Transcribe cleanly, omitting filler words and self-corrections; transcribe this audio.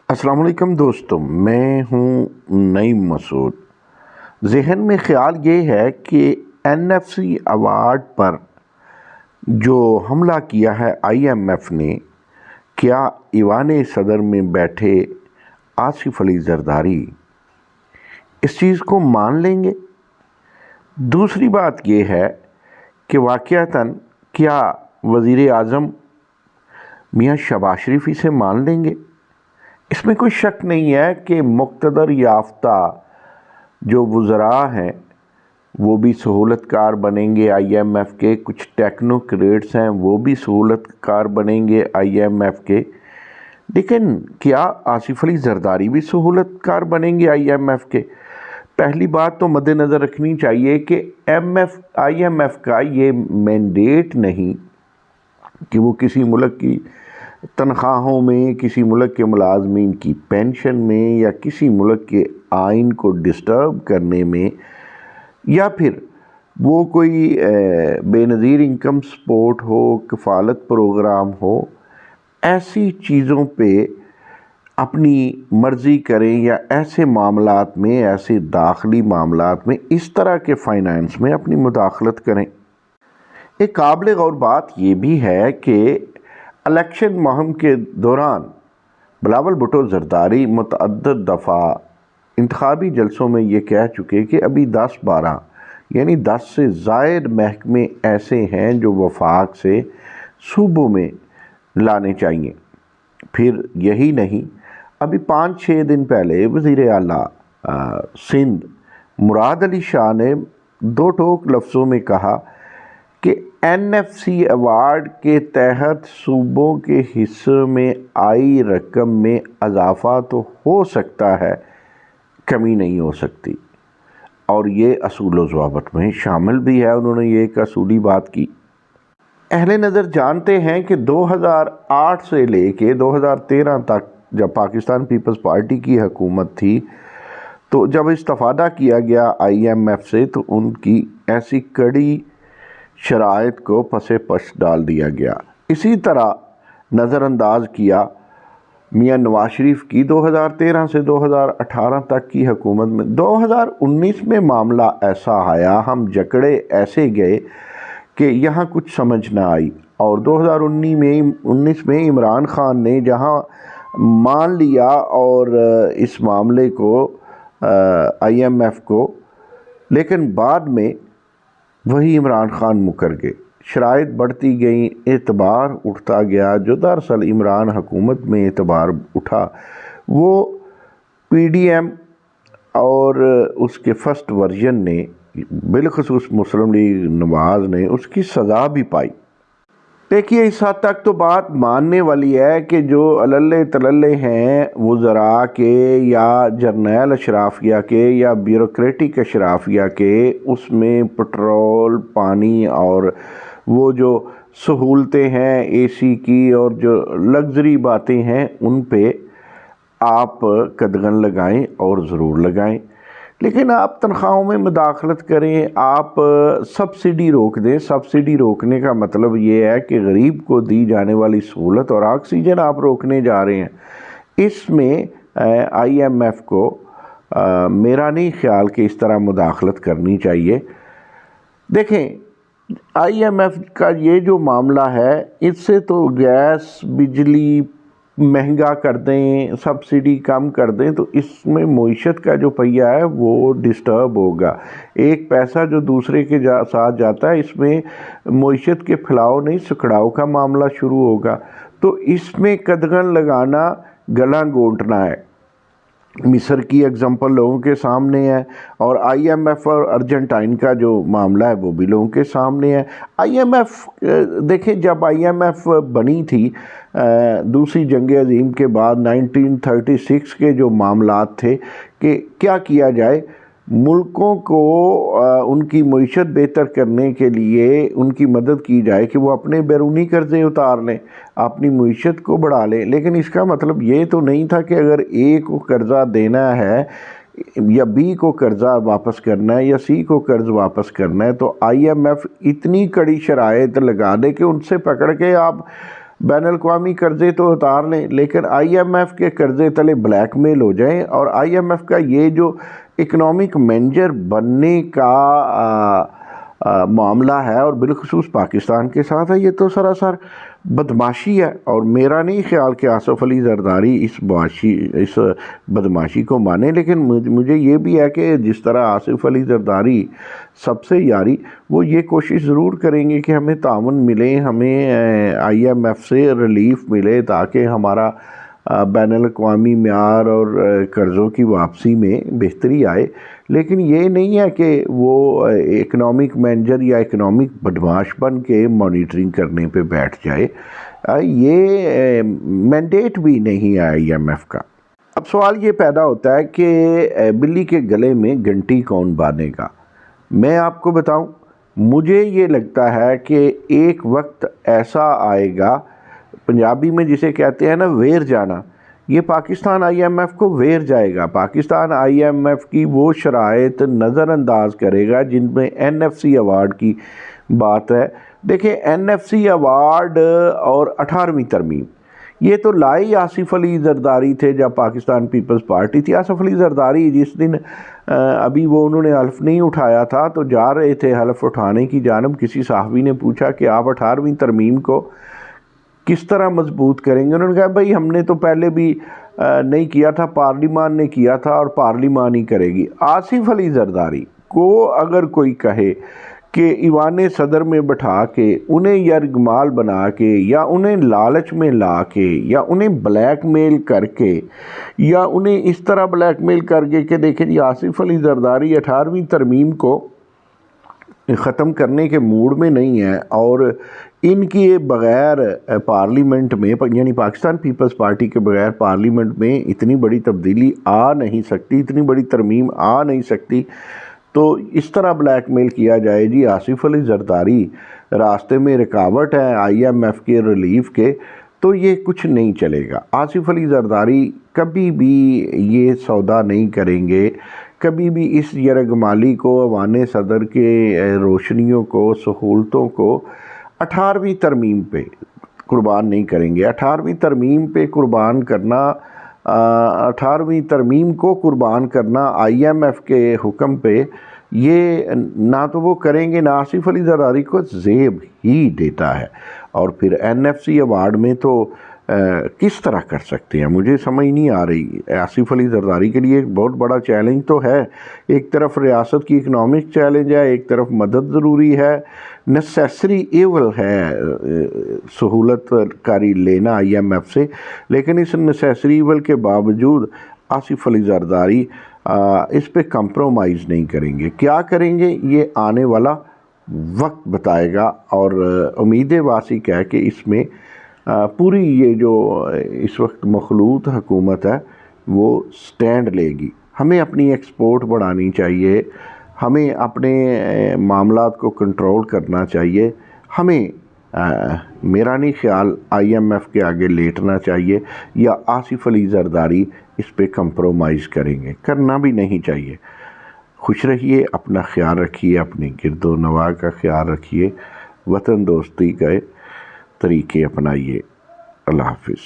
السلام علیکم دوستو، میں ہوں نعیم مسعود۔ ذہن میں خیال یہ ہے کہ NFC ایوارڈ پر جو حملہ کیا ہے IMF نے، کیا ایوان صدر میں بیٹھے آصف علی زرداری اس چیز کو مان لیں گے؟ دوسری بات یہ ہے کہ واقعتاً کیا وزیر اعظم میاں شہباز شریف اسے مان لیں گے؟ اس میں کوئی شک نہیں ہے کہ مقتدر یافتہ جو وزراء ہیں وہ بھی سہولت کار بنیں گے IMF کے، کچھ ٹیکنوکریٹس ہیں وہ بھی سہولت کار بنیں گے IMF کے، لیکن کیا آصف علی زرداری بھی سہولت کار بنیں گے IMF کے؟ پہلی بات تو مد نظر رکھنی چاہیے کہ IMF کا یہ مینڈیٹ نہیں کہ وہ کسی ملک کی تنخواہوں میں، کسی ملک کے ملازمین کی پینشن میں، یا کسی ملک کے آئین کو ڈسٹرب کرنے میں، یا پھر وہ کوئی بے نظیر انکم سپورٹ ہو، کفالت پروگرام ہو، ایسی چیزوں پہ اپنی مرضی کریں، یا ایسے معاملات میں، ایسے داخلی معاملات میں اس طرح کے فائنانس میں اپنی مداخلت کریں۔ ایک قابل غور بات یہ بھی ہے کہ الیکشن مہم کے دوران بلاول بھٹو زرداری متعدد دفعہ انتخابی جلسوں میں یہ کہہ چکے کہ ابھی 10-12 یعنی 10 سے زائد محکمے ایسے ہیں جو وفاق سے صوبوں میں لانے چاہیے۔ پھر یہی نہیں، ابھی 5-6 دن پہلے وزیر اعلیٰ سندھ مراد علی شاہ نے 2 ٹوک لفظوں میں کہا کہ NFC ایوارڈ کے تحت صوبوں کے حصے میں آئی رقم میں اضافہ تو ہو سکتا ہے، کمی نہیں ہو سکتی، اور یہ اصول و ضوابط میں شامل بھی ہے۔ انہوں نے یہ ایک اصولی بات کی۔ اہل نظر جانتے ہیں کہ 2008 سے لے کے 2013 تک جب پاکستان پیپلز پارٹی کی حکومت تھی، تو جب استفادہ کیا گیا IMF سے تو ان کی ایسی کڑی شرائط کو پس پش ڈال دیا گیا۔ اسی طرح نظر انداز کیا میاں نواز شریف کی 2013 سے 2018 تک کی حکومت میں۔ 2019 میں معاملہ ایسا آیا، ہم جکڑے ایسے گئے کہ یہاں کچھ سمجھ نہ آئی، اور 2019 میں عمران خان نے جہاں مان لیا اور اس معاملے کو IMF کو، لیکن بعد میں وہی عمران خان مکر گئے، شرائط بڑھتی گئیں، اعتبار اٹھتا گیا۔ جو دراصل عمران حکومت میں اعتبار اٹھا وہ PDM اور اس کے فرسٹ ورژن نے، بالخصوص مسلم لیگ نواز نے اس کی سزا بھی پائی۔ دیکھیے، اس حد تک تو بات ماننے والی ہے کہ جو عللے تللے ہیں وزراء کے، یا جرنیل اشرافیہ کے، یا بیوروکریٹک اشرافیہ کے، اس میں پٹرول، پانی اور وہ جو سہولتیں ہیں AC کی اور جو لگژری باتیں ہیں، ان پہ آپ قدغن لگائیں اور ضرور لگائیں، لیکن آپ تنخواہوں میں مداخلت کریں، آپ سبسڈی روک دیں۔ سبسڈی روکنے کا مطلب یہ ہے کہ غریب کو دی جانے والی سہولت اور آکسیجن آپ روکنے جا رہے ہیں۔ اس میں IMF کو میرا نہیں خیال کہ اس طرح مداخلت کرنی چاہیے۔ دیکھیں، IMF کا یہ جو معاملہ ہے، اس سے تو گیس، بجلی مہنگا کر دیں، سبسڈی کم کر دیں، تو اس میں معیشت کا جو پہیہ ہے وہ ڈسٹرب ہوگا۔ ایک پیسہ جو دوسرے کے ساتھ جاتا ہے، اس میں معیشت کے پھیلاؤ نہیں، سکڑاؤ کا معاملہ شروع ہوگا۔ تو اس میں قدغن لگانا گلا گھونٹنا ہے۔ مصر کی اگزامپل لوگوں کے سامنے ہے، اور IMF اور ارجنٹائن کا جو معاملہ ہے وہ بھی لوگوں کے سامنے ہے۔ IMF دیکھیں، جب IMF بنی تھی دوسری جنگ عظیم کے بعد 1936 کے جو معاملات تھے کہ کیا کیا جائے، ملکوں کو ان کی معیشت بہتر کرنے کے لیے ان کی مدد کی جائے کہ وہ اپنے بیرونی قرضے اتار لیں، اپنی معیشت کو بڑھا لیں۔ لیکن اس کا مطلب یہ تو نہیں تھا کہ اگر A کو قرضہ دینا ہے یا B کو قرضہ واپس کرنا ہے یا C کو قرض واپس کرنا ہے تو IMF اتنی کڑی شرائط لگا دے کہ ان سے پکڑ کے آپ بین الاقوامی قرضے تو اتار لیں لیکن آئی ایم ایف کے قرضے تلے بلیک میل ہو جائیں، اور آئی ایم ایف کا یہ جو اکنامک مینیجر بننے کا معاملہ ہے اور بالخصوص پاکستان کے ساتھ ہے، یہ تو سراسر بدماشی ہے، اور میرا نہیں خیال کہ آصف علی زرداری اس بدماشی کو مانے، لیکن مجھے یہ بھی ہے کہ جس طرح آصف علی زرداری سب سے یاری، وہ یہ کوشش ضرور کریں گے کہ ہمیں تعاون ملے، ہمیں آئی ایم ایف سے ریلیف ملے تاکہ ہمارا بین الاقوامی معیار اور قرضوں کی واپسی میں بہتری آئے، لیکن یہ نہیں ہے کہ وہ اکنامک مینیجر یا اکنامک بدماش بن کے مانیٹرنگ کرنے پہ بیٹھ جائے، یہ مینڈیٹ بھی نہیں ہے آئی ایم ایف کا۔ اب سوال یہ پیدا ہوتا ہے کہ بلی کے گلے میں گھنٹی کون باندھے گا؟ میں آپ کو بتاؤں، مجھے یہ لگتا ہے کہ ایک وقت ایسا آئے گا، پنجابی میں جسے کہتے ہیں نا ویر جانا، یہ پاکستان آئی ایم ایف کو ویر جائے گا۔ پاکستان آئی ایم ایف کی وہ شرائط نظر انداز کرے گا جن میں این ایف سی ایوارڈ کی بات ہے۔ دیکھیں، این ایف سی ایوارڈ اور 18ویں ترمیم، یہ تو لائی آصف علی زرداری تھے جب پاکستان پیپلز پارٹی تھی۔ آصف علی زرداری جس دن ابھی وہ انہوں نے حلف نہیں اٹھایا تھا تو جا رہے تھے حلف اٹھانے کی جانب، کسی صحافی نے پوچھا کہ آپ 18ویں ترمیم کو کس طرح مضبوط کریں گے؟ انہوں نے کہا بھائی ہم نے تو پہلے بھی نہیں کیا تھا، پارلیمان نے کیا تھا اور پارلیمان ہی کرے گی۔ آصف علی زرداری کو اگر کوئی کہے کہ ایوان صدر میں بٹھا کے انہیں یرغمال بنا کے یا انہیں لالچ میں لا کے یا انہیں بلیک میل کر کے یا انہیں اس طرح بلیک میل کر کے کہ دیکھیں جی آصف علی زرداری 18ویں ترمیم کو ختم کرنے کے موڈ میں نہیں ہے اور ان کی بغیر پارلیمنٹ میں، یعنی پاکستان پیپلز پارٹی کے بغیر پارلیمنٹ میں اتنی بڑی تبدیلی آ نہیں سکتی، اتنی بڑی ترمیم آ نہیں سکتی، تو اس طرح بلیک میل کیا جائے جی آصف علی زرداری راستے میں رکاوٹ ہے آئی ایم ایف کے ریلیف کے، تو یہ کچھ نہیں چلے گا۔ آصف علی زرداری کبھی بھی یہ سودا نہیں کریں گے، کبھی بھی اس یرغمالی کو، ایوان صدر کے روشنیوں کو، سہولتوں کو 18ویں ترمیم پہ قربان نہیں کریں گے۔ 18ویں ترمیم پہ قربان کرنا، 18ویں ترمیم کو قربان کرنا آئی ایم ایف کے حکم پہ، یہ نہ تو وہ کریں گے، نہ آصف علی زرداری کو زیب ہی دیتا ہے۔ اور پھر این ایف سی ایوارڈ میں تو کس طرح کر سکتے ہیں، مجھے سمجھ نہیں آ رہی۔ آصف علی زرداری کے لیے ایک بہت بڑا چیلنج تو ہے، ایک طرف ریاست کی اکنامک چیلنج ہے، ایک طرف مدد ضروری ہے، نیسیسری ایول ہے سہولت کاری لینا آئی ایم ایف سے، لیکن اس نیسیسری ایول کے باوجود آصف علی زرداری اس پہ کمپرومائز نہیں کریں گے۔ کیا کریں گے یہ آنے والا وقت بتائے گا، اور امید واسق ہے کہ اس میں پوری یہ جو اس وقت مخلوط حکومت ہے وہ سٹینڈ لے گی۔ ہمیں اپنی ایکسپورٹ بڑھانی چاہیے، ہمیں اپنے معاملات کو کنٹرول کرنا چاہیے، ہمیں میرا نہیں خیال آئی ایم ایف کے آگے لیٹنا چاہیے یا آصف علی زرداری اس پہ کمپرومائز کریں گے، کرنا بھی نہیں چاہیے۔ خوش رہیے، اپنا خیال رکھیے، اپنے گرد و نواح کا خیال رکھیے، وطن دوستی کے طریقے اپنائیے۔ اللہ حافظ۔